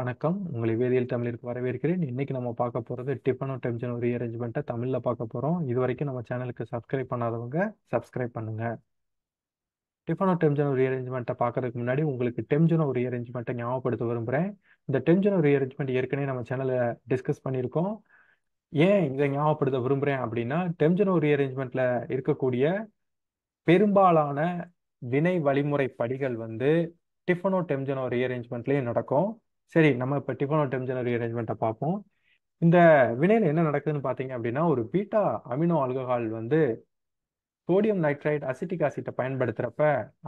வணக்கம். உங்களை வேதியியல் தமிழிற்கு வரவேற்கிறேன். இன்னைக்கு நம்ம பார்க்க போறது டிஃபனோ டெம்ஜனோ ரீஅரேஞ்ச்மெண்ட்டை தமிழ்ல பார்க்க போறோம். இதுவரைக்கும் நம்ம சேனலுக்கு சப்ஸ்கிரைப் பண்ணாதவங்க சப்ஸ்கிரைப் பண்ணுங்க. டிஃபனோ டெம்ஜனோ ரீஅரேஞ்ச்மெண்ட்டை பார்க்கறதுக்கு முன்னாடி உங்களுக்கு டெம்ஜனோ ரீஅரேஞ்ச்மெண்ட்டை ஞாபகப்படுத்த விரும்புகிறேன். இந்த டெம்ஜனோ ரீஅரேஞ்ச்மெண்ட் ஏற்கனவே நம்ம சேனலில் டிஸ்கஸ் பண்ணியிருக்கோம். ஏன் இதை ஞாபகப்படுத்த விரும்புகிறேன் அப்படின்னா, டெம்ஜனோ ரீஅரேஞ்ச்மெண்ட்டில் இருக்கக்கூடிய பெரும்பாலான வினை வழிமுறை படிகள் வந்து டிஃபனோ டெம்ஜனோ ரீஅரேஞ்ச்மெண்ட்லேயே நடக்கும். சரி, நம்ம இப்போ டிஃபனோ டெம்ஜனோ ரீஅரேஞ்ச்மெண்ட்டை பார்ப்போம். இந்த வினையில் என்ன நடக்குதுன்னு பார்த்தீங்க அப்படின்னா, ஒரு பீட்டா அமினோ ஆல்கஹால் வந்து சோடியம் நைட்ரைட் அசிட்டிக் ஆசிட்டை பயன்படுத்துகிறப்ப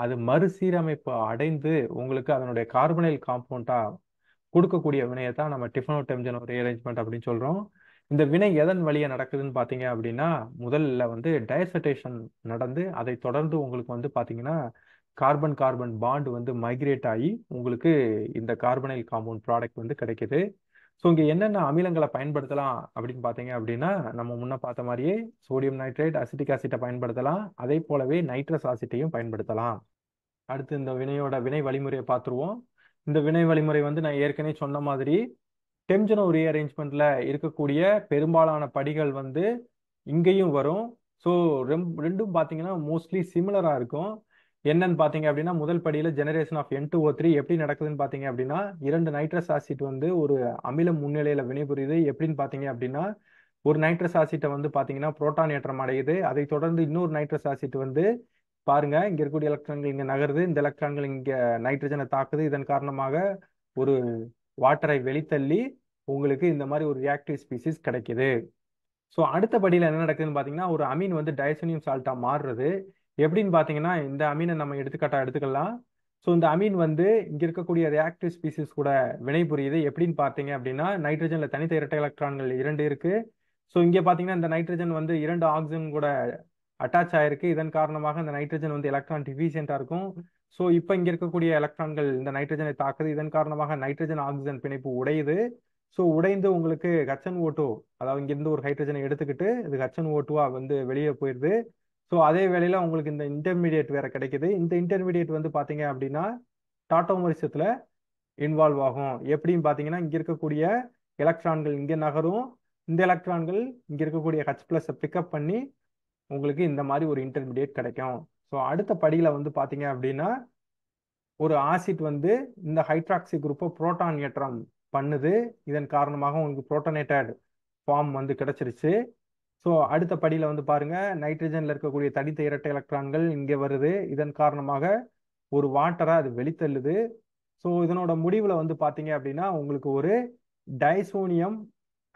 அது மறுசீரமைப்பு அடைந்து உங்களுக்கு அதனுடைய கார்பனைல் காம்பவுண்டா கொடுக்கக்கூடிய வினையை தான் நம்ம டிஃபனோ டெம்ஜனோ ரீஅரேஞ்ச்மெண்ட் அப்படின்னு சொல்கிறோம். இந்த வினை எதன் வழியா நடக்குதுன்னு பார்த்தீங்க அப்படின்னா, முதல்ல வந்து டயசர்டேஷன் நடந்து அதை தொடர்ந்து உங்களுக்கு வந்து பார்த்தீங்கன்னா கார்பன் கார்பன் பாண்ட் வந்து மைக்ரேட் ஆகி உங்களுக்கு இந்த கார்பனைல் காம்பவுண்ட் ப்ராடக்ட் வந்து கிடைக்குது. ஸோ இங்கே என்னென்ன அமிலங்களை பயன்படுத்தலாம் அப்படின்னு பார்த்தீங்க அப்படின்னா, நம்ம முன்ன பார்த்த மாதிரியே சோடியம் நைட்ரேட் அசிட்டிக் ஆசிட்டை பயன்படுத்தலாம். அதே போலவே நைட்ரஸ் ஆசிட்டையும் பயன்படுத்தலாம். அடுத்து இந்த வினையோட வினை வழிமுறையை பார்த்துருவோம். இந்த வினை வழிமுறை வந்து நான் ஏற்கனவே சொன்ன மாதிரி டெம்ஜனோ ரீஅரேஞ்ச்மெண்ட்ல இருக்கக்கூடிய பெரும்பாலான படிகள் வந்து இங்கேயும் வரும். ஸோ ரெண்டும் பார்த்தீங்கன்னா மோஸ்ட்லி சிமிலராக இருக்கும். என்னன்னு பார்த்தீங்க அப்படின்னா, முதல் படியில் ஜெனரேஷன் ஆஃப் N2O3 எப்படி நடக்குதுன்னு பார்த்தீங்க அப்படின்னா, 2 நைட்ரஸ் ஆசிட் வந்து ஒரு அமிலம் முன்னிலையில் வினைபுரியுது. எப்படின்னு பார்த்தீங்க அப்படின்னா, ஒரு நைட்ரஸ் ஆசிட்டை வந்து பார்த்தீங்கன்னா புரோட்டான் ஏற்றம் அடையுது. அதை தொடர்ந்து இன்னொரு நைட்ரஸ் ஆசிட் வந்து பாருங்க, இங்க இருக்கக்கூடிய எலக்ட்ரான்கள் இங்க நகருது. இந்த எலக்ட்ரான்கள் இங்க நைட்ரஜனை தாக்குது. இதன் காரணமாக ஒரு வாட்டரை வெளித்தள்ளி உங்களுக்கு இந்த மாதிரி ஒரு ரியாக்டிவ் ஸ்பீசிஸ் கிடைக்குது. ஸோ அடுத்த படியில் என்ன நடக்குதுன்னு பார்த்தீங்கன்னா, ஒரு அமீன் வந்து டயசோனியம் சால்ட்டா மாறுறது. எப்படின்னு பார்த்தீங்கன்னா, இந்த அமீனை நம்ம எடுத்துக்காட்டா எடுத்துக்கலாம். ஸோ இந்த அமீன் வந்து இங்க இருக்கக்கூடிய ரியாக்டிவ் ஸ்பீசிஸ் கூட வினைபுரியுது. எப்படின்னு பார்த்தீங்க அப்படின்னா, நைட்ரஜன்ல தனித்த இரட்டை எலக்ட்ரான்கள் 2 இருக்கு. ஸோ இங்க பார்த்தீங்கன்னா இந்த நைட்ரஜன் வந்து 2 ஆக்சிஜன் கூட அட்டாச் ஆயிருக்கு. இதன் காரணமாக இந்த நைட்ரஜன் வந்து எலக்ட்ரான் டிஃபிஷியண்டா இருக்கும். ஸோ இப்போ இங்க இருக்கக்கூடிய எலக்ட்ரான்கள் இந்த நைட்ரஜனை தாக்குது. இதன் காரணமாக நைட்ரஜன் ஆக்சிஜன் பிணைப்பு உடையுது. ஸோ உடைந்து உங்களுக்கு HNO2, அதாவது இங்கிருந்து ஒரு ஹைட்ரஜனை எடுத்துக்கிட்டு இது HNO2 வந்து வெளியே போயிடுது. ஸோ அதே வேளையில உங்களுக்கு இந்த இன்டர்மீடியட் வேற கிடைக்குது. இந்த இன்டர்மீடியட் வந்து பாத்தீங்க அப்படின்னா டாட்டோமரிசத்துல இன்வால்வ் ஆகும். எப்படின்னு பாத்தீங்கன்னா, இங்க இருக்கக்கூடிய எலக்ட்ரான்கள் இங்க நகரும். இந்த எலக்ட்ரான்கள் இங்க இருக்கக்கூடிய H+ பிக்கப் பண்ணி உங்களுக்கு இந்த மாதிரி ஒரு இன்டர்மீடியட் கிடைக்கும். ஸோ அடுத்த படியில வந்து பாத்தீங்க அப்படின்னா, ஒரு ஆசிட் வந்து இந்த ஹைட்ராக்சி குரூப்பை புரோட்டான் ஏற்றம் பண்ணுது. இதன் காரணமாக உங்களுக்கு புரோட்டனேட்டட் ஃபார்ம் வந்து கிடைச்சிருச்சு. ஸோ அடுத்த படியில் வந்து பாருங்க, நைட்ரஜன்ல இருக்கக்கூடிய தனித்த இரட்டை எலக்ட்ரான்கள் இங்கே வருது. இதன் காரணமாக ஒரு வாட்டரை அது வெளித்தள்ளுது. ஸோ இதனோட முடிவில் வந்து பார்த்தீங்க அப்படின்னா உங்களுக்கு ஒரு டைசோனியம்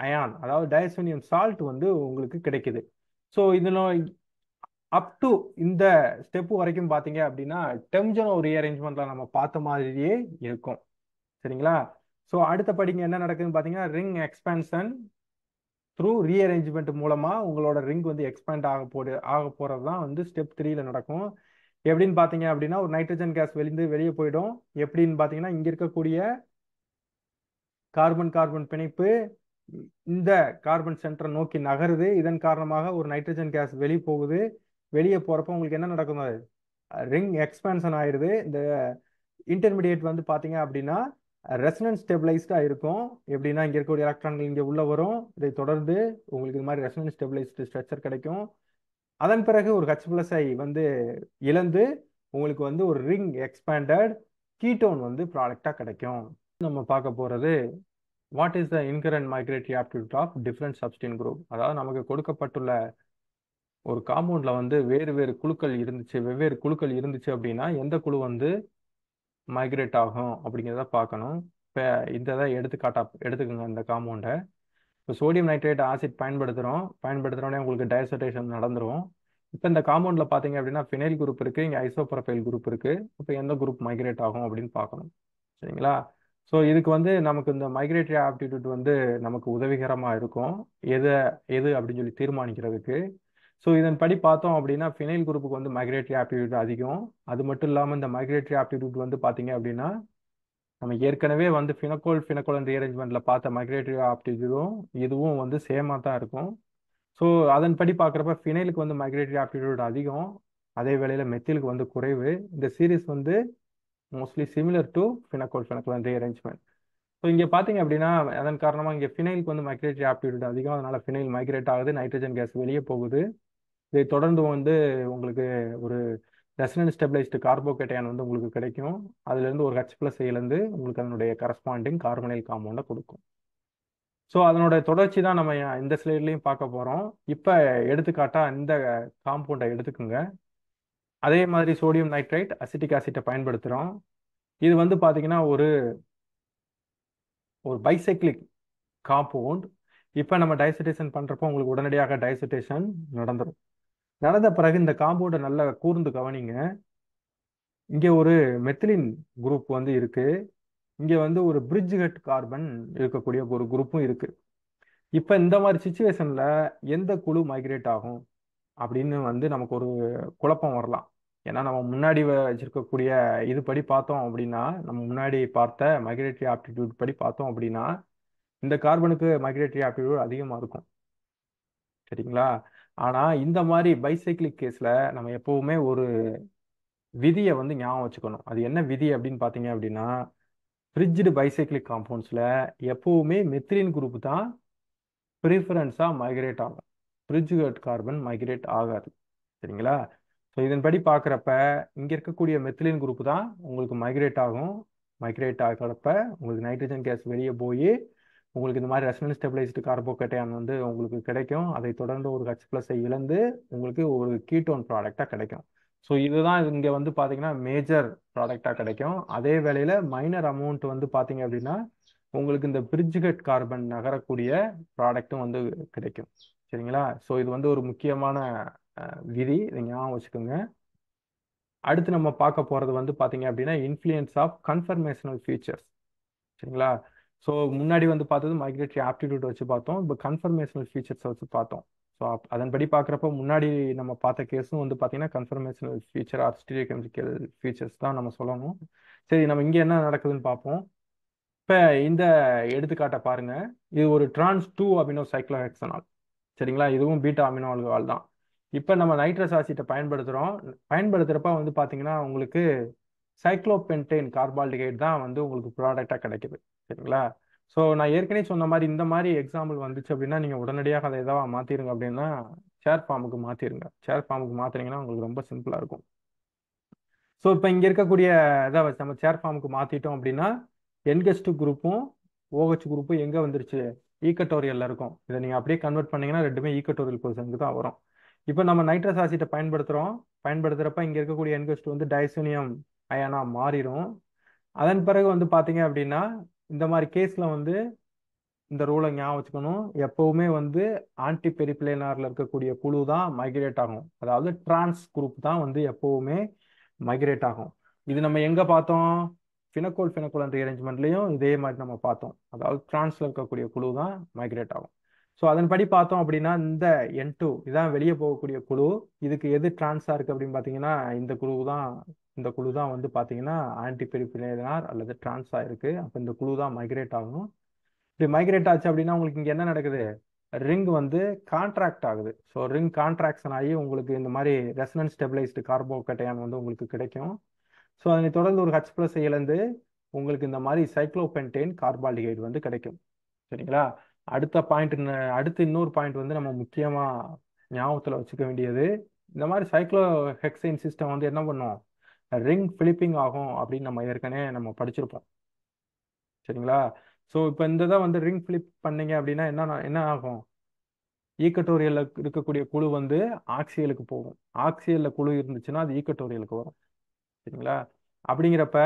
அயான், அதாவது டைசோனியம் சால்ட் வந்து உங்களுக்கு கிடைக்குது. ஸோ இதில் அப் டு இந்த ஸ்டெப் வரைக்கும் பார்த்தீங்க அப்படின்னா டெம்ஜனோ ரீஅரேஞ்ச்மெண்ட்ல நம்ம பார்த்த மாதிரியே இருக்கும். சரிங்களா? ஸோ அடுத்த படிங்க என்ன நடக்குதுன்னு பார்த்தீங்கன்னா, ரிங் எக்ஸ்பான்ஷன் த்ரூ ரீஅரேஞ்ச்மெண்ட் மூலமா உங்களோட ரிங் வந்து எக்ஸ்பேண்ட் ஆக போறது தான் வந்து ஸ்டெப் 3ல நடக்கும். எப்படின்னு பார்த்தீங்க அப்படின்னா, ஒரு நைட்ரஜன் கேஸ் வெளியே போயிடும். எப்படின்னு பார்த்தீங்கன்னா, இங்க இருக்கக்கூடிய கார்பன் கார்பன் பிணைப்பு இந்த கார்பன் சென்டரை நோக்கி நகருது. இதன் காரணமாக ஒரு நைட்ரஜன் கேஸ் வெளியே போகுது. வெளியே போறப்ப உங்களுக்கு என்ன நடக்கும்? ரிங் எக்ஸ்பான்ஷன் ஆயிடுது. இந்த இன்டர்மீடியேட் வந்து பார்த்தீங்க அப்படின்னா ரெசனன்ஸ் ஸ்டெபிளைஸ்டா இருக்கும். எப்படின்னா, இங்க இருக்கக்கூடிய எலக்ட்ரான்கள் இங்க உள்ள வரும். இதை தொடர்ந்து உங்களுக்கு இது மாதிரி ரெசனன்ஸ் ஸ்டெபிளைஸ்டு ஸ்ட்ரக்சர் கிடைக்கும். அதன் பிறகு ஒரு H+ஐ வந்து இழந்து உங்களுக்கு வந்து ஒரு ரிங் எக்ஸ்பேண்டட் கீட்டோன் வந்து ப்ராடக்டா கிடைக்கும். நம்ம பார்க்க போறது what is the inherent migratory aptitude of different substituent group. அதாவது நமக்கு கொடுக்கப்பட்டுள்ள ஒரு காம்பவுண்ட்ல வந்து வெவ்வேறு குழுக்கள் இருந்துச்சு அப்படின்னா எந்த குழு வந்து மைக்ரேட் ஆகும் அப்படிங்கிறத பார்க்கணும். இப்போ இந்த இதை எடுத்துக்கோங்க இந்த காம்பவுண்டை. இப்போ சோடியம் நைட்ரேட் ஆசிட் பயன்படுத்துகிறோன்னே உங்களுக்கு டயசர்டேஷன் நடந்துரும். இப்போ இந்த காம்பவுண்டில் பார்த்தீங்க அப்படின்னா ஃபினைல் குரூப் இருக்குது, இங்கே ஐசோப்ரோபைல் குரூப் இருக்குது. இப்போ எந்த குரூப் மைக்ரேட் ஆகும் அப்படின்னு பார்க்கணும். சரிங்களா? ஸோ இதுக்கு வந்து நமக்கு இந்த மைக்ரேட்டரி ஆப்டிடியூட் வந்து நமக்கு உதவிகரமாக இருக்கும். எது அப்படின்னு சொல்லி தீர்மானிக்கிறதுக்கு. ஸோ இதன்படி பார்த்தோம் அப்படின்னா ஃபினைல் குரூப்புக்கு வந்து மைக்ரேட்டரி ஆப்டிடியூட் அதிகம். அது மட்டும் இல்லாமல் இந்த மைக்ரேட்டரி ஆப்டிடியூட் வந்து பார்த்தீங்க அப்படின்னா நம்ம ஏற்கனவே வந்து ஃபினக்கோல் ரீஅரேஞ்ச்மெண்ட்ல பார்த்த மைக்ரேட்டரி ஆப்டிடியூடும் இதுவும் வந்து சேமாக தான் இருக்கும். ஸோ அதன்படி பார்க்குறப்ப ஃபினைலுக்கு வந்து மைக்ரேட்டரி ஆப்டிடியூட் அதிகம், அதே வேளையில் மெத்திலுக்கு வந்து குறைவு. இந்த சீரீஸ் வந்து mostly similar to pinacol rearrangement. So இங்கே பார்த்தீங்க அப்படின்னா அதன் காரணமாக இங்கே ஃபினைலுக்கு வந்து மைக்ரேட்டரி ஆப்டிடியூட் அதிகம், அதனால ஃபினைல் மைக்ரேட் ஆகுது, நைட்ரஜன் கேஸ் வெளியே போகுது. இதை தொடர்ந்து வந்து உங்களுக்கு ஒரு ரெசனன்ஸ் ஸ்டெபிளைஸ்டு கார்போகேட்டையான் வந்து உங்களுக்கு கிடைக்கும். அதுலேருந்து ஒரு H+ இருந்து உங்களுக்கு அதனுடைய கரஸ்பாண்டிங் கார்பனைல் காம்பவுண்டை கொடுக்கும். ஸோ அதனோட தொடர்ச்சி தான் நம்ம இந்த ஸ்லைட்லையும் பார்க்க போகிறோம். இப்போ எடுத்துக்காட்டா இந்த காம்பவுண்டை எடுத்துக்கோங்க. அதே மாதிரி சோடியம் நைட்ரைட் அசிட்டிக் ஆசிட்டை பயன்படுத்துகிறோம். இது வந்து பார்த்தீங்கன்னா ஒரு ஒரு பைசைக்ளிக் காம்பவுண்ட். இப்போ நம்ம டைசர்டேஷன் பண்ணுறப்போ உங்களுக்கு உடனடியாக டைசர்டேஷன் நடந்துடும். நடந்த பிறகு இந்த காம்பவுண்டை நல்லா கூர்ந்து கவனிங்க. இங்கே ஒரு மெத்திலின் குரூப் வந்து இருக்கு. இங்கே வந்து ஒரு பிரிட்ஜ் ஹெட் கார்பன் இருக்கக்கூடிய ஒரு குரூப்பும் இருக்கு. இப்போ இந்த மாதிரி சுச்சுவேஷன்ல எந்த குழு மைக்ரேட் ஆகும் அப்படின்னு வந்து நமக்கு ஒரு குழப்பம் வரலாம். ஏன்னா நம்ம முன்னாடி வச்சிருக்கக்கூடிய இது படி பார்த்தோம் அப்படின்னா, நம்ம முன்னாடி பார்த்த மைக்ரேட்டரி ஆப்டிடியூட் படி பார்த்தோம் அப்படின்னா இந்த கார்பனுக்கு மைக்ரேட்டரி ஆப்டிடியூட் அதிகமாக இருக்கும். சரிங்களா? ஆனா இந்த மாதிரி பைசைக்கிளிக் கேஸ்ல நம்ம எப்பவுமே ஒரு விதியை வந்து ஞாபகம் வச்சுக்கணும். அது என்ன விதி அப்படின்னு பார்த்தீங்க அப்படின்னா, பிரிட்ஜ்டு பைசைக்கிளிக் காம்பவுண்ட்ஸ்ல எப்பவுமே மெத்திலின் குரூப் தான் ப்ரிஃபரன்ஸாக மைக்ரேட் ஆகும். பிரிட்ஜ் கார்பன் மைக்ரேட் ஆகாது. சரிங்களா? ஸோ இதன்படி பார்க்குறப்ப இங்கே இருக்கக்கூடிய மெத்திலின் குரூப் தான் உங்களுக்கு மைக்ரேட் ஆகும். மைக்ரேட் ஆகிறப்ப உங்களுக்கு நைட்ரஜன் கேஸ் வெளியே போய் உங்களுக்கு இந்த மாதிரி ரெசனன்ஸ் ஸ்டெபிளைஸ்டு கார்போகேட்டையான் வந்து உங்களுக்கு கிடைக்கும். அதை தொடர்ந்து ஒரு H+ இழந்து உங்களுக்கு ஒரு கீட்டோன் ப்ராடக்டாக கிடைக்கும். ஸோ இதுதான் இங்கே வந்து பார்த்தீங்கன்னா மேஜர் ப்ராடக்டாக கிடைக்கும். அதே வேளையில் மைனர் அமௌண்ட் வந்து பார்த்தீங்க அப்படின்னா உங்களுக்கு இந்த பிரிட்ஜ்கட் கார்பன் நகரக்கூடிய ப்ராடக்ட்டும் வந்து கிடைக்கும். சரிங்களா? ஸோ இது வந்து ஒரு முக்கியமான விதி, இதை ஞாபகம் வச்சுக்கோங்க. அடுத்து நம்ம பார்க்க போகிறது வந்து பார்த்தீங்க அப்படின்னா இன்ஃப்ளூயன்ஸ் ஆஃப் கன்ஃபர்மேஷனல் ஃபீச்சர்ஸ். சரிங்களா? ஸோ முன்னாடி வந்து பார்த்தது மைக்ரேட்டரி ஆப்டிடியூட் வச்சு பார்த்தோம். இப்போ கன்ஃபர்மேஷனல் ஃபீச்சர்ஸை வச்சு பார்த்தோம். ஸோ அதன்படி பார்க்குறப்ப முன்னாடி நம்ம பார்த்த கேஸும் வந்து பார்த்தீங்கன்னா conformational feature R stereochemical features தான் நம்ம சொல்லணும். சரி, நம்ம இங்கே என்ன நடக்குதுன்னு பார்ப்போம். இப்போ இந்த எடுத்துக்காட்டை பாருங்க. இது ஒரு டிரான்ஸ் 2 அமினோ சைக்ளோஹெக்சனால். சரிங்களா? இதுவும் பீட்டா அமினோ ஆல்கஹால் தான். இப்போ நம்ம நைட்ரஸ் ஆசிட்டை பயன்படுத்துகிறோம். பயன்படுத்துகிறப்ப வந்து பார்த்தீங்கன்னா உங்களுக்கு சைக்ளோபென்டேன் கார்பால்டிகைட் தான் வந்து உங்களுக்கு ப்ராடக்டாக கிடைக்குது. சரிங்களா? ஸோ நான் ஏற்கனவே சொன்ன மாதிரி இந்த மாதிரி எக்ஸாம்பிள் வந்துச்சு அப்படின்னா நீங்கள் உடனடியாக அதை எதாவது மாற்றிருங்க அப்படின்னா சேர் ஃபார்முக்கு மாற்றிருங்க. சேர் ஃபார்முக்கு மாற்றினீங்கன்னா உங்களுக்கு ரொம்ப சிம்பிளாக இருக்கும். ஸோ இப்போ இங்கே இருக்கக்கூடிய இதை நம்ம சேர் ஃபார்முக்கு மாற்றிட்டோம் அப்படின்னா NH2 குரூப்பும் OH குரூப்பும் எங்கே வந்துருச்சு? ஈக்கட்டோரியலில் இருக்கும். இதை நீங்கள் அப்படியே கன்வெர்ட் பண்ணீங்கன்னா ரெண்டுமே ஈக்கட்டோரியல் பொசிஷனுக்கு தான் வரும். இப்போ நம்ம நைட்ரஸ் ஆசிட்டை பயன்படுத்துகிறோம். பயன்படுத்துகிறப்ப இங்கே இருக்கக்கூடிய NH2 வந்து டைசோனியம் அயனா மாறிடும். அதன் பிறகு வந்து பார்த்தீங்க அப்படின்னா இந்த மாதிரி கேஸில் வந்து இந்த ரூலை ஞாபகம் வச்சுக்கணும். எப்பவுமே வந்து ஆன்டி பெரிப்ளேனாரில் இருக்கக்கூடிய குழு தான் மைக்ரேட் ஆகும். அதாவது டிரான்ஸ் குரூப் தான் வந்து எப்பவுமே மைக்ரேட் ஆகும். இது நம்ம எங்கே பார்த்தோம்? ஃபினோல் ரீஅரேஞ்ச்மெண்ட்லையும் இதே மாதிரி நம்ம பார்த்தோம். அதாவது டிரான்ஸ்ல இருக்கக்கூடிய குழு தான் மைக்ரேட் ஆகும். ஸோ அதன்படி பார்த்தோம் அப்படின்னா இந்த N2 இதான் வெளியே போகக்கூடிய குழு. இதுக்கு எது டிரான்ஸாக இருக்குது அப்படின்னு பார்த்தீங்கன்னா இந்த குழு தான் வந்து பார்த்தீங்கன்னா ஆன்டி பெரிப்ளேனார் அல்லது டிரான்ஸாக இருக்குது. அப்போ இந்த குழு தான் மைக்ரேட் ஆகும். இப்படி மைக்ரேட் ஆச்சு அப்படின்னா உங்களுக்கு இங்கே என்ன நடக்குது? ரிங் வந்து கான்ட்ராக்ட் ஆகுது. ஸோ ரிங் கான்ட்ராக்ஷன் ஆகி உங்களுக்கு இந்த மாதிரி ரெசனன்ஸ் ஸ்டெபிளைஸ்டு கார்போகேட்டையான் வந்து உங்களுக்கு கிடைக்கும். ஸோ அதனை தொடர்ந்து ஒரு H+ இழந்து உங்களுக்கு இந்த மாதிரி சைக்ளோபென்டேன் கார்பால்டிகைடு வந்து கிடைக்கும். சரிங்களா? அடுத்து இன்னொரு பாயிண்ட் வந்து நம்ம முக்கியமாக ஞாபகத்தில் வச்சுக்க வேண்டியது, இந்த மாதிரி சைக்ளோஹெக்சைன் சிஸ்டம் வந்து என்ன பண்ணும்? ரிங் ஃபிளிப்பிங் ஆகும் அப்படின்னு நம்ம ஏற்கனவே நம்ம படிச்சிருப்போம். சரிங்களா? ஸோ இப்போ இந்த இதை வந்து ரிங் ஃபிளிப் பண்ணீங்க அப்படின்னா என்ன ஆகும்? ஈக்கட்டோரியலில் இருக்கக்கூடிய குழு வந்து ஆக்சியலுக்கு போகும். ஆக்சியலில் குழு இருந்துச்சுன்னா அது ஈக்கட்டோரியலுக்கு வரும். சரிங்களா? அப்படிங்கிறப்ப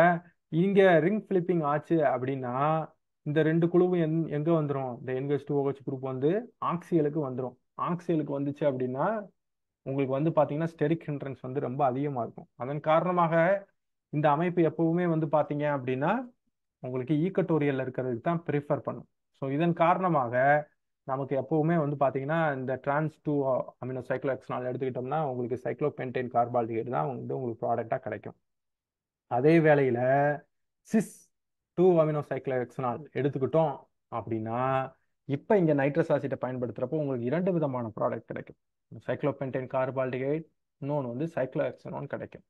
இங்கே ரிங் ஃபிளிப்பிங் ஆச்சு அப்படின்னா இந்த ரெண்டு குழுவும் எங்கே வந்துடும்? இந்த NH2OH குரூப் வந்து ஆக்சியலுக்கு வந்துடும். ஆக்சியலுக்கு வந்துச்சு அப்படின்னா உங்களுக்கு வந்து பார்த்தீங்கன்னா ஸ்டெரிக் ஹிண்ட்ரன்ஸ் வந்து ரொம்ப அதிகமாக இருக்கும். அதன் காரணமாக இந்த அமைப்பு எப்பவுமே வந்து பார்த்தீங்க அப்படின்னா உங்களுக்கு ஈக்கட்டோரியலில் இருக்கிறதுக்கு தான் ப்ரிஃபர் பண்ணும். ஸோ இதன் காரணமாக நமக்கு எப்பவுமே வந்து பார்த்தீங்கன்னா இந்த டிரான்ஸ் 2 அமினோ சைக்ளோஹெக்சனால் எடுத்துக்கிட்டோம்னா உங்களுக்கு சைக்ளோபென்டேன் கார்பால்டிகைடு தான் வந்து உங்களுக்கு ப்ராடக்டாக கிடைக்கும். அதே வேளையில் சிஸ் 2 அமினோ சைக்ளோஹெக்சனால் எடுத்துக்கிட்டோம் அப்படின்னா இப்போ இங்கே நைட்ரஸ் ஆசிட்டை பயன்படுத்துகிறப்போ உங்களுக்கு 2 விதமான ப்ராடக்ட் கிடைக்கும். சைக்ளோபென்டேன் கார்பால்டிகைடு, இன்னொன்று வந்து சைக்ளோஹெக்சனான் கிடைக்கும்.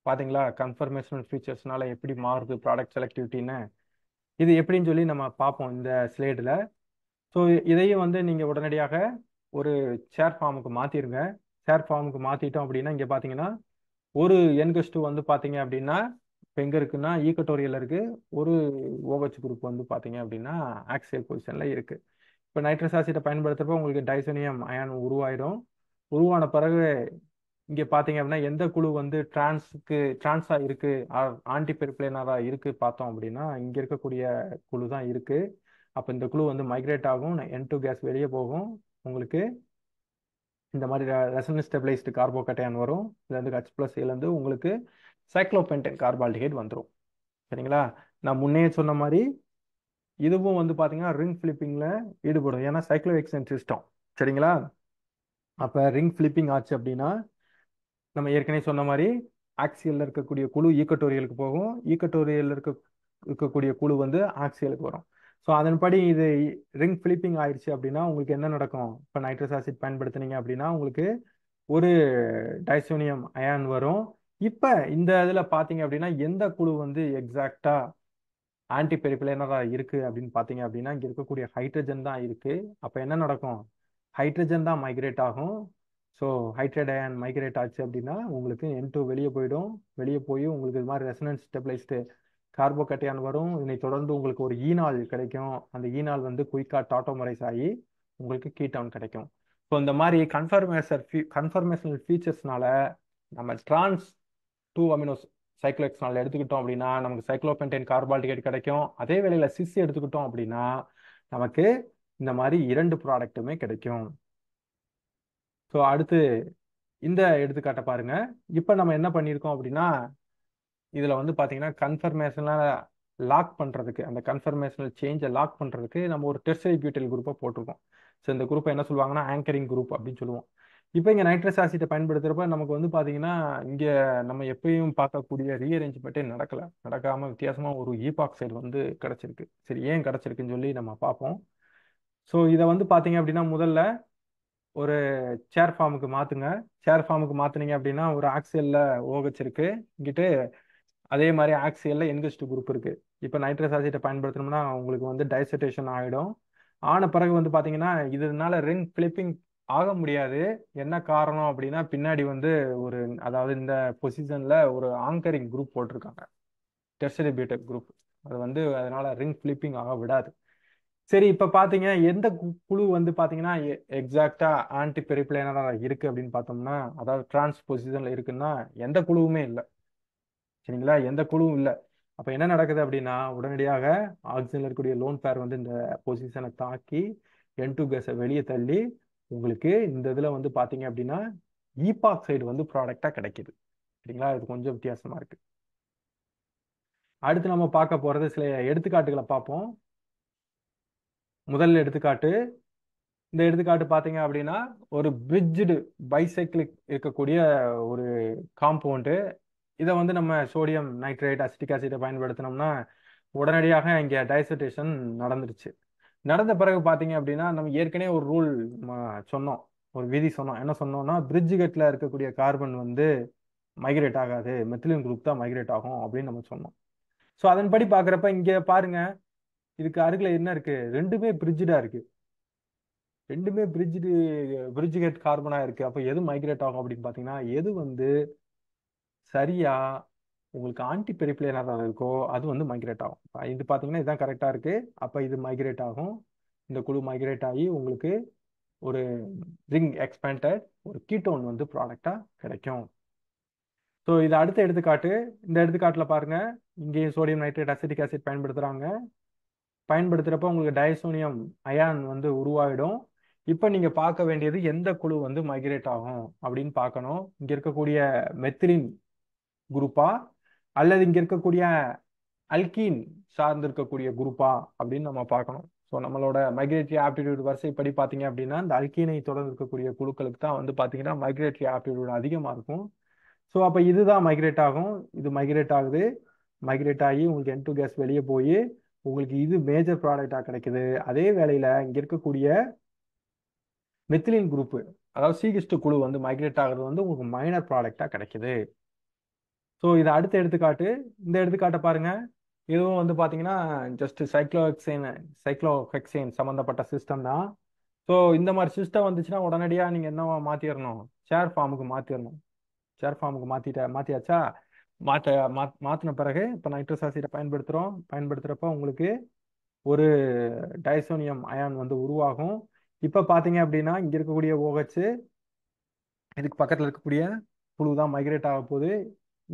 பார்த்தீங்களா கன்ஃபர்மேஷனல் ஃபீச்சர்ஸ்னால எப்படி மாறுது ப்ராடக்ட் செலக்டிவிட்டின்னு? இது எப்படின்னு சொல்லி நம்ம பார்ப்போம் இந்த ஸ்லைடில். ஸோ இதையும் வந்து நீங்கள் உடனடியாக ஒரு ஷேர் ஃபார்முக்கு மாற்றிடுங்க. ஷேர் ஃபார்முக்கு மாற்றிட்டோம் அப்படின்னா இங்கே பார்த்தீங்கன்னா ஒரு என்கஸ்ட் வந்து பார்த்தீங்க அப்படின்னா இப்போ எங்கே இருக்குன்னா ஈக்குவட்டோரியல் இருக்குது. ஒரு OH குரூப் வந்து பார்த்தீங்க அப்படின்னா ஆக்சியல் பொசிஷனில் இருக்குது. இப்போ நைட்ரஸ் ஆசிட்டை பயன்படுத்துகிறப்ப உங்களுக்கு டைசோனியம் அயான் உருவாயிடும். உருவான பிறகு இங்கே பார்த்தீங்க அப்படின்னா எந்த குழு வந்து டிரான்ஸா இருக்கு, ஆன்டி பெரிப்ளேனரா இருக்கு பார்த்தோம் அப்படின்னா இங்கே இருக்கக்கூடிய குழு தான் இருக்கு. அப்போ இந்த குழு வந்து மைக்ரேட் ஆகும், N2 கேஸ் வெளியே போகும். உங்களுக்கு இந்த மாதிரி ரெசனன்ஸ் ஸ்டெபிளைஸ்டு கார்போகேட்டையான் வரும். இதுலேருந்து H+ இருந்து உங்களுக்கு சைக்ளோபென்டேன் கார்பால்டிஹைட் வந்துடும். சரிங்களா? நான் முன்னே சொன்ன மாதிரி இதுவும் வந்து பார்த்தீங்கன்னா ரிங் ஃபிளிப்பிங்கில் ஈடுபடும். ஏன்னா சைக்ளோஹெக்சேன் சிஸ்டம். சரிங்களா? அப்போ ரிங் ஃபிளிப்பிங் ஆச்சு அப்படின்னா நம்ம ஏற்கனவே சொன்ன மாதிரி ஆக்சியல்ல இருக்கக்கூடிய குழு ஈக்குவட்டோரியலுக்கு போகும். ஈக்குவட்டோரியல் இருக்கக்கூடிய குழு வந்து ஆக்சியலுக்கு வரும். ஸோ அதன்படி இது ரிங் ஃபிளிப்பிங் ஆயிடுச்சு அப்படின்னா உங்களுக்கு என்ன நடக்கும்? இப்போ நைட்ரஸ் ஆசிட் பயன்படுத்துனீங்க அப்படின்னா உங்களுக்கு ஒரு டைசோனியம் அயான் வரும். இப்போ இந்த இதில் பார்த்தீங்க அப்படின்னா எந்த குழு வந்து எக்ஸாக்டா ஆன்டி பெரிப்ளேனரா இருக்கு அப்படின்னு பார்த்தீங்க அப்படின்னா இங்கே இருக்கக்கூடிய ஹைட்ரஜன் தான் இருக்கு. அப்போ என்ன நடக்கும்? ஹைட்ரஜன் தான் மைக்ரேட் ஆகும். ஸோ ஹைட்ரேட் அயான் மைக்ரேட் ஆச்சு அப்படின்னா உங்களுக்கு N2 வெளியே போயிடும். வெளியே போய் உங்களுக்கு இது மாதிரி ரெசனன்ஸ் ஸ்டெபிளைஸ்டு கார்போகேட்டையான் வரும். இதனை தொடர்ந்து உங்களுக்கு ஒரு ஈனால் கிடைக்கும். அந்த ஈனால் வந்து குயிக்காக டாட்டோமரைஸ் ஆகி உங்களுக்கு கீட்டோன் கிடைக்கும். ஸோ இந்த மாதிரி கன்ஃபர்மேஷனல் ஃபீச்சர்ஸ்னால நம்ம டிரான்ஸ் 2 அமினோஸ் சைக்ளோஹெக்சானால் எடுத்துக்கிட்டோம் அப்படின்னா நமக்கு சைக்ளோபென்டேன் கார்பால்டிஹைட் கிடைக்கும். அதே வேளையில சிஸ் எடுத்துக்கிட்டோம் அப்படின்னா நமக்கு இந்த மாதிரி 2 ப்ராடக்ட்டுமே கிடைக்கும். ஸோ அடுத்து இந்த எடுத்துக்காட்டை பாருங்க. இப்போ நம்ம என்ன பண்ணியிருக்கோம் அப்படின்னா இதில் வந்து பார்த்தீங்கன்னா கன்ஃபர்மேஷனாக லாக் பண்ணுறதுக்கு, அந்த கன்ஃபர்மேஷனல் சேஞ்சை லாக் பண்ணுறதுக்கு நம்ம ஒரு டெர்ஷரி பியூட்டைல் குரூப்பை போட்டிருக்கோம். ஸோ இந்த குரூப்பை என்ன சொல்லுவாங்கன்னா ஆங்கரிங் குரூப் அப்படின்னு சொல்லுவோம். இப்போ இங்கே நைட்ரஸ் ஆசிட்டை பயன்படுத்துகிறப்ப நமக்கு வந்து பார்த்தீங்கன்னா இங்கே நம்ம எப்பயும் பார்க்கக்கூடிய ரீஅரேஞ்ச்மெண்ட்டே நடக்காமல் வித்தியாசமாக ஒரு ஈபாக்சைடு வந்து கிடச்சிருக்கு. சரி, ஏன் கிடச்சிருக்குன்னு சொல்லி நம்ம பார்ப்போம். ஸோ இதை வந்து பார்த்தீங்க அப்படின்னா முதல்ல ஒரு சேர் ஃபார்முக்கு மாற்றுங்க. சேர் ஃபார்முக்கு மாற்றினீங்க அப்படின்னா ஒரு ஆக்சியல்ல OH இருக்கு. இங்கிட்டு அதே மாதிரி ஆக்சியல்ல என்கஸ்ட் குரூப் இருக்கு. இப்போ நைட்ரஸ் ஆசிட்டை பயன்படுத்தணும்னா உங்களுக்கு வந்து டைசர்டேஷன் ஆகிடும். ஆன பிறகு வந்து பார்த்தீங்கன்னா இதனால ரிங் ஃபிளிப்பிங் ஆக முடியாது. என்ன காரணம் அப்படின்னா பின்னாடி வந்து ஒரு அதாவது இந்த பொசிஷன்ல ஒரு ஆங்கரிங் குரூப் போட்டிருக்காங்க, டெர்ஷரி பியூட்டைல் குரூப். அது வந்து அதனால ரிங் ஃபிளிப்பிங் ஆக விடாது. சரி, இப்போ பார்த்தீங்க எந்த குழு வந்து பார்த்தீங்கன்னா எக்ஸாக்டா ஆன்டி பெரிப்ளேனரா இருக்கு அப்படின்னு பார்த்தோம்னா அதாவது டிரான்ஸ் பொசிஷன்ல இருக்குன்னா எந்த குழுவுமே இல்லை. சரிங்களா? எந்த குழுவும் இல்லை. அப்போ என்ன நடக்குது அப்படின்னா உடனடியாக ஆக்சிஜன்ல இருக்கக்கூடிய லோன் பேர் வந்து இந்த பொசிஷனை தாக்கி N2 கேஸை வெளியே தள்ளி உங்களுக்கு இந்த இதில் வந்து பார்த்தீங்க அப்படின்னா ஈபாக்சைடு வந்து ப்ராடக்டாக கிடைக்குது. சரிங்களா? இது கொஞ்சம் வித்தியாசமா இருக்கு. அடுத்து நம்ம பார்க்க போறது சில எடுத்துக்காட்டுகளை பார்ப்போம். முதல் எடுத்துக்காட்டு இந்த எடுத்துக்காட்டு பார்த்தீங்க அப்படின்னா ஒரு பிரிட்ஜ்டு பைசைக்கிளிக் இருக்கக்கூடிய ஒரு காம்பவுண்டு. இதை வந்து நம்ம சோடியம் நைட்ரேட் அசிட்டிக் ஆசிட்டை பயன்படுத்தினோம்னா உடனடியாக இங்கே டைசர்டேஷன் நடந்துருச்சு. நடந்த பிறகு பார்த்தீங்க அப்படின்னா நம்ம ஏற்கனவே ஒரு ரூல் சொன்னோம், ஒரு விதி சொன்னோம். என்ன சொன்னோம்னா பிரிட்ஜ் கட்டில் இருக்கக்கூடிய கார்பன் வந்து மைக்ரேட் ஆகாது, மெத்திலின் குரூப் தான் மைக்ரேட் ஆகும் அப்படின்னு நம்ம சொன்னோம். ஸோ அதன்படி பார்க்குறப்ப இங்கே பாருங்க இதுக்கு அருகில் என்ன இருக்கு? ரெண்டுமே பிரிட்ஜடா இருக்கு. ரெண்டுமே பிரிட்ஜ் கேட் கார்பனா இருக்கு. அப்போ எது மைக்ரேட் ஆகும் அப்படின்னு பார்த்தீங்கன்னா எது வந்து சரியா உங்களுக்கு ஆன்டி பெரிப்ளேனரா இருக்கோ அது வந்து மைக்ரேட் ஆகும். இது பார்த்தீங்கன்னா இதுதான் கரெக்டாக இருக்கு. அப்போ இது மைக்ரேட் ஆகும். இந்த குழு மைக்ரேட் ஆகி உங்களுக்கு ஒரு ரிங் எக்ஸ்பேண்டட் ஒரு கீட்டோன் வந்து ப்ராடக்டா கிடைக்கும். ஸோ இது அடுத்த எடுத்துக்காட்டு. இந்த எடுத்துக்காட்டில் பாருங்க இங்கேயும் சோடியம் நைட்ரேட் அசிட்டிக் ஆசிட் பயன்படுத்துறாங்க. பயன்படுத்துறப்ப உங்களுக்கு டைசோனியம் அயான் வந்து உருவாயிடும். இப்போ நீங்க பார்க்க வேண்டியது எந்த குழு வந்து மைக்ரேட் ஆகும் அப்படின்னு பார்க்கணும். இங்க இருக்கக்கூடிய மெத்திலின் குரூப்பா அல்லது இங்க இருக்கக்கூடிய அல்கீன் சார்ந்து இருக்கக்கூடிய குரூப்பா அப்படின்னு நம்ம பார்க்கணும். ஸோ நம்மளோட மைக்ரேட்டரி ஆப்டிடியூட் வரிசைப்படி பார்த்தீங்க அப்படின்னா இந்த அல்கீனை தொடர்ந்து இருக்கக்கூடிய குழுக்களுக்கு தான் வந்து பார்த்தீங்கன்னா மைக்ரேட்டரி ஆப்டிடியூட் அதிகமாக இருக்கும். ஸோ அப்போ இதுதான் மைக்ரேட் ஆகும். இது மைக்ரேட் ஆகுது. மைக்ரேட் ஆகி உங்களுக்கு N2 கேஸ் வெளியே போய் உங்களுக்கு இது மேஜர் ப்ராடக்டாக கிடைக்குது. அதே வேளையில் இங்கே இருக்கக்கூடிய மெத்திலின் குரூப்பு அதாவது சீகிஸ்ட் குழு வந்து மைக்ரேட் ஆகிறது வந்து உங்களுக்கு மைனர் ப்ராடக்டாக கிடைக்குது. ஸோ இது அடுத்த எடுத்துக்காட்டு. இந்த எடுத்துக்காட்டை பாருங்க. இதுவும் வந்து பார்த்தீங்கன்னா ஜஸ்ட் சைக்ளோஹெக்சேன் சம்மந்தப்பட்ட சிஸ்டம் தான். ஸோ இந்த மாதிரி சிஸ்டம் வந்துச்சுன்னா உடனடியாக நீங்கள் என்னவா மாற்றிடணும், ஷேர் ஃபார்முக்கு மாற்றிடணும். ஷேர் ஃபார்முக்கு மாற்றியாச்சா? மாற்றின பிறகு இப்போ நைட்ரஸ் ஆசிடை பயன்படுத்துகிறப்ப உங்களுக்கு ஒரு டைசோனியம் அயான் வந்து உருவாகும். இப்போ பார்த்தீங்க அப்படின்னா இங்கே இருக்கக்கூடிய OH இதுக்கு பக்கத்தில் இருக்கக்கூடிய குழு தான் மைக்ரேட் ஆக போகுது.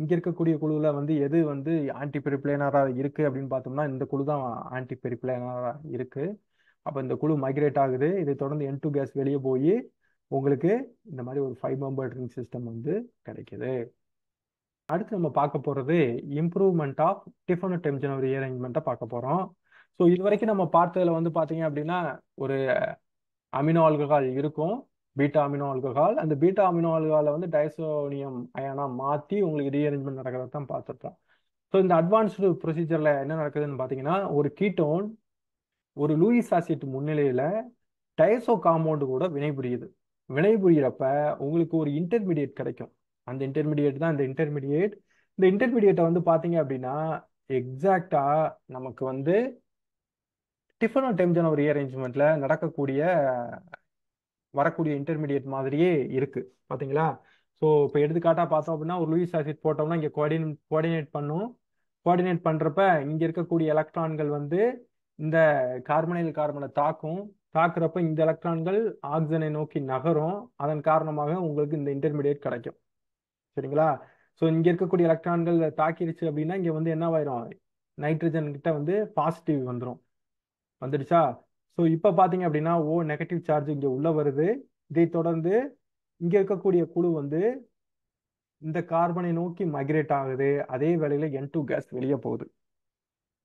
இங்கே இருக்கக்கூடிய குழுவில் வந்து எது வந்து ஆன்டி பெரிப்ளேனராக இருக்குது அப்படின்னு பார்த்தோம்னா இந்த குழு தான் ஆன்டி பெரிப்ளேனராக இருக்குது. அப்போ இந்த குழு மைக்ரேட் ஆகுது. இதை தொடர்ந்து N2 கேஸ் வெளியே போய் உங்களுக்கு இந்த மாதிரி ஒரு 5 மெம்பர் ரிங் சிஸ்டம் வந்து கிடைக்குது. அடுத்து நம்ம பார்க்க போகிறது இம்ப்ரூவ்மெண்ட் ஆஃப் டிஃபனோ டெம்ஜனோ ரீஅரேஞ்ச்மெண்ட்டை பார்க்க போகிறோம். ஸோ இது வரைக்கும் நம்ம பார்த்ததுல வந்து பார்த்தீங்க அப்படின்னா ஒரு அமினோ ஆல்கஹால் இருக்கும், பீட்டா அமினோ ஆல்கஹால். அந்த பீட்டா அமினோ ஆல்கஹாலை வந்து டைசோனியம் அயனா மாற்றி உங்களுக்கு ரீஅரேஞ்ச்மெண்ட் நடக்கிறத தான் பார்த்துருப்போம். ஸோ இந்த அட்வான்ஸ்டு ப்ரொசீஜரில் என்ன நடக்குதுன்னு பார்த்தீங்கன்னா ஒரு கீட்டோன் ஒரு லூயிஸ் ஆசிட் முன்னிலையில் டைசோ காம்பவுண்டு கூட வினைபுரியுது. வினைபுரியறப்ப உங்களுக்கு ஒரு இன்டர்மீடியேட் கிடைக்கும். அந்த இன்டர்மீடியேட் தான் இந்த இன்டர்மீடியேட்டை வந்து பார்த்தீங்க அப்படின்னா எக்ஸாக்டா நமக்கு வந்து டிஃபனோ டெம்ஜனோ ரீஅரேஞ்ச்மெண்ட்ல வரக்கூடிய இன்டர்மீடியேட் மாதிரியே இருக்கு பாத்தீங்களா? ஸோ இப்போ எடுத்துக்காட்டா பார்த்தோம் அப்படின்னா ஒரு லூயிஸ் ஆசிட் போட்டோம்னா இங்கே கோஆர்டினேட் பண்ணும். கோஆர்டினேட் பண்றப்ப இங்க இருக்கக்கூடிய எலக்ட்ரான்கள் வந்து இந்த கார்பனைல் கார்பனை தாக்குறப்ப இந்த எலக்ட்ரான்கள் ஆக்சிஜனை நோக்கி நகரும். அதன் காரணமாக உங்களுக்கு இந்த இன்டர்மீடியேட் கிடைக்கும். சரிங்களா? ஸோ இங்க இருக்கக்கூடிய எலக்ட்ரான்கள் தாக்கிடுச்சு அப்படின்னா இங்க வந்து என்னவாயிரும், நைட்ரஜன் கிட்ட வந்து பாசிட்டிவ் வந்துடுச்சா? ஸோ இப்போ பார்த்தீங்க அப்படின்னா நெகட்டிவ் சார்ஜ் இங்கே உள்ள வருது. இதை தொடர்ந்து இங்க இருக்கக்கூடிய குழு வந்து இந்த கார்பனை நோக்கி மைக்ரேட் ஆகுது. அதே வேளையில N2 கேஸ் வெளியே போகுது.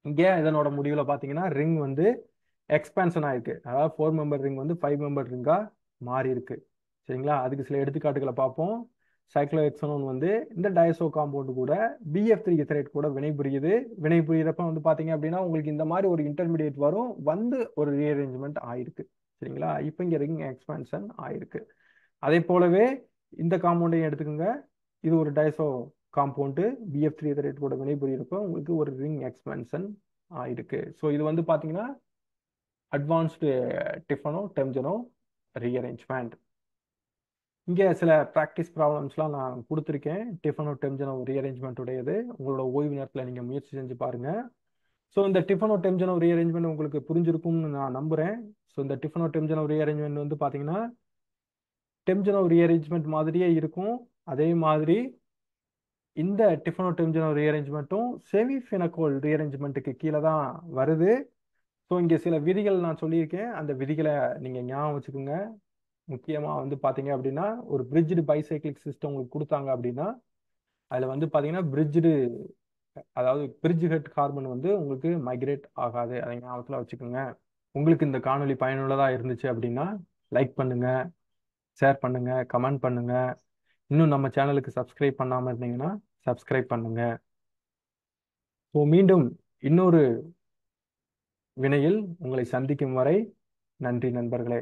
இங்கே இதனோட முடிவில் பார்த்தீங்கன்னா ரிங் வந்து எக்ஸ்பான்ஷன் ஆயிருக்கு. அதாவது 4 மெம்பர் ரிங் வந்து 5 மெம்பர் ரிங்கா மாறி இருக்கு. சரிங்களா? அதுக்கு சில எடுத்துக்காட்டுகளை பார்ப்போம். சைக்ளோஹெக்சனோன் வந்து இந்த டயசோ காம்பவுண்டு கூட BF3 எத்தரைட் கூட வினைபுரியறப்ப வந்து பார்த்தீங்க அப்படின்னா உங்களுக்கு இந்த மாதிரி ஒரு இன்டர்மீடியேட் வரும், வந்து ஒரு ரீஅரேஞ்ச்மெண்ட் ஆயிருக்கு. சரிங்களா? இப்போ இங்கே ரிங் எக்ஸ்பான்ஷன் ஆயிருக்கு. அதே போலவே இந்த காம்பவுண்டையும் எடுத்துக்கோங்க. இது ஒரு டைசோ காம்பவுண்டு BF3 எத்தரைட் கூட வினைபுரியறப்ப உங்களுக்கு ஒரு ரிங் எக்ஸ்பான்ஷன் ஆயிருக்கு. ஸோ இது வந்து பார்த்தீங்கன்னா அட்வான்ஸ்டு டிஃபனோ டெம்ஜனோ ரீஅரேஞ்ச்மெண்ட். இங்கே சில ப்ராக்டிஸ் ப்ராப்ளம்ஸ்லாம் நான் கொடுத்துருக்கேன். டிஃபனோ டெம்ஜனோ ரீஅரேஞ்ச்மெண்ட் உடையது உங்களோட ஓய்வு நேரத்தில் நீங்கள் முயற்சி செஞ்சு பாருங்க. ஸோ இந்த டிஃபனோ டெம்ஜனோ ரீஅரேஞ்ச்மெண்ட் உங்களுக்கு புரிஞ்சிருக்கும்னு நான் நம்புகிறேன். ஸோ இந்த டிஃபனோ டெம்ஜனோ ரீஅரேஞ்ச்மெண்ட் வந்து பார்த்தீங்கன்னா டெம்ஜனோ ரீஅரேஞ்ச்மெண்ட் மாதிரியே இருக்கும். அதே மாதிரி இந்த டிஃபனோ டெம்ஜனோ ரீஅரேஞ்ச்மெண்ட்டும் செமிஃபினகோல் ரீஅரேஞ்ச்மெண்ட்டுக்கு கீழே தான் வருது. ஸோ இங்கே சில விதிகள் நான் சொல்லியிருக்கேன். அந்த விதிகளை நீங்கள் ஞாபகம் வச்சுக்கோங்க. முக்கியமாக வந்து பார்த்தீங்க அப்படின்னா ஒரு பிரிட்ஜ்டு பைசைக்கிளிக் சிஸ்டம் உங்களுக்கு கொடுத்தாங்க அப்படின்னா அதில் வந்து பார்த்தீங்கன்னா அதாவது பிரிட்ஜ் ஹெட் கார்பன் வந்து உங்களுக்கு மைக்ரேட் ஆகாது. அதை ஞாபகத்தில் வச்சுக்கோங்க. உங்களுக்கு இந்த காணொலி பயனுள்ளதாக இருந்துச்சு அப்படின்னா லைக் பண்ணுங்க, ஷேர் பண்ணுங்க, கமெண்ட் பண்ணுங்க. இன்னும் நம்ம சேனலுக்கு சப்ஸ்கிரைப் பண்ணாமல் இருந்தீங்கன்னா சப்ஸ்கிரைப் பண்ணுங்க. ஸோ மீண்டும் இன்னொரு வினையில் உங்களை சந்திக்கும் வரை நன்றி நண்பர்களே.